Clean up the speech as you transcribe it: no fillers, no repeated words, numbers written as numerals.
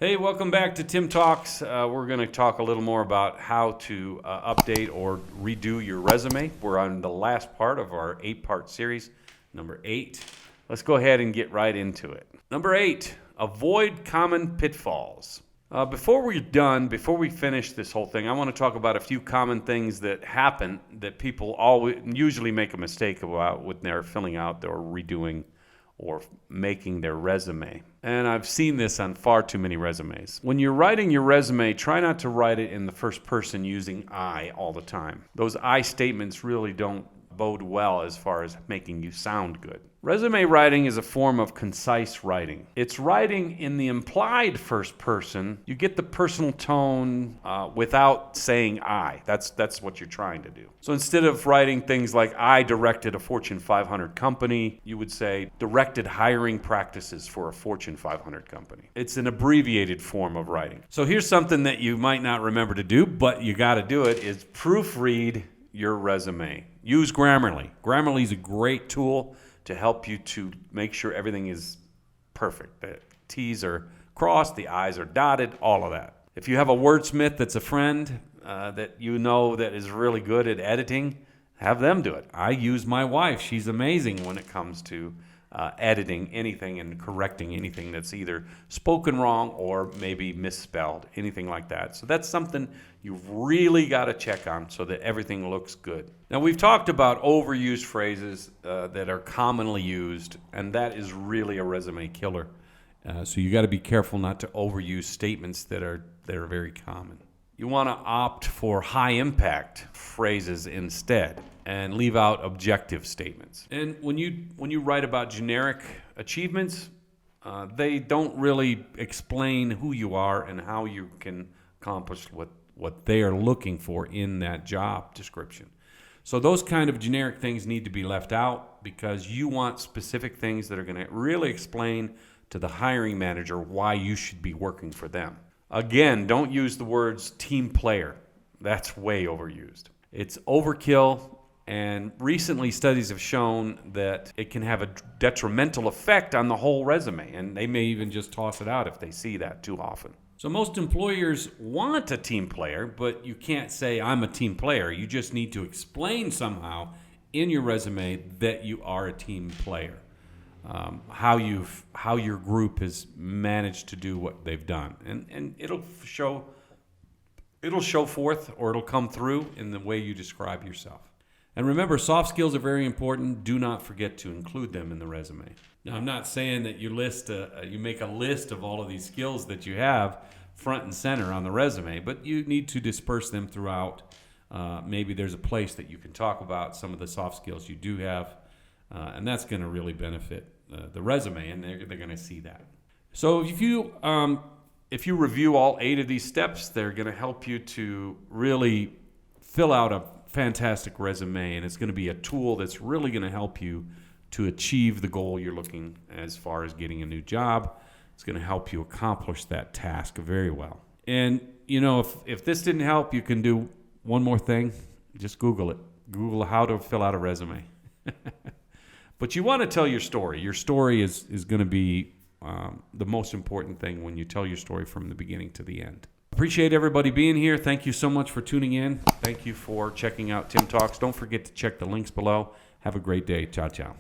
Hey, welcome back to Tim Talks. We're going to talk a little more about how to update or redo your resume. We're on the last part of our 8-part series, number 8. Let's go ahead and get right into it. Number 8, avoid common pitfalls. Before we finish this whole thing, I want to talk about a few common things that happen that people usually make a mistake about when they're filling out or redoing or making their resume. And I've seen this on far too many resumes. When you're writing your resume, try not to write it in the first person using I all the time. Those I statements really don't bode well as far as making you sound good. Resume writing is a form of concise writing. It's writing in the implied first person. You get the personal tone without saying I. That's what you're trying to do. So instead of writing things like I directed a Fortune 500 company, you would say directed hiring practices for a Fortune 500 company. It's an abbreviated form of writing. So here's something that you might not remember to do, but you got to do it, is proofread your resume. Use Grammarly. Grammarly is a great tool to help you to make sure everything is perfect. The T's are crossed, the I's are dotted, all of that. If you have a wordsmith that's a friend that you know that is really good at editing, have them do it. I use my wife. She's amazing when it comes to editing anything and correcting anything that's either spoken wrong or maybe misspelled, anything like that. So that's something you've really got to check on so that everything looks good. Now, we've talked about overused phrases that are commonly used, and that is really a resume killer. So you got to be careful not to overuse statements that are very common. You want to opt for high-impact phrases instead and leave out objective statements. And when you write about generic achievements, they don't really explain who you are and how you can accomplish what they are looking for in that job description. So those kind of generic things need to be left out because you want specific things that are going to really explain to the hiring manager why you should be working for them. Again, don't use the words team player. That's way overused. It's overkill, and recently studies have shown that it can have a detrimental effect on the whole resume, and they may even just toss it out if they see that too often. So most employers want a team player, but you can't say I'm a team player. You just need to explain somehow in your resume that you are a team player. How your group has managed to do what they've done, and it'll show forth, or it'll come through in the way you describe yourself. And remember, soft skills are very important. Do not forget to include them in the resume. Now, I'm not saying that you make a list of all of these skills that you have front and center on the resume, but you need to disperse them throughout. Maybe there's a place that you can talk about some of the soft skills you do have. And that's going to really benefit the resume, and they're going to see that. So if you review all 8 of these steps, they're going to help you to really fill out a fantastic resume, and it's going to be a tool that's really going to help you to achieve the goal you're looking as far as getting a new job. It's going to help you accomplish that task very well. And if this didn't help, you can do one more thing. Just Google it. Google how to fill out a resume. But you want to tell your story. Your story is going to be the most important thing when you tell your story from the beginning to the end. Appreciate everybody being here. Thank you so much for tuning in. Thank you for checking out Tim Talks. Don't forget to check the links below. Have a great day. Ciao, ciao.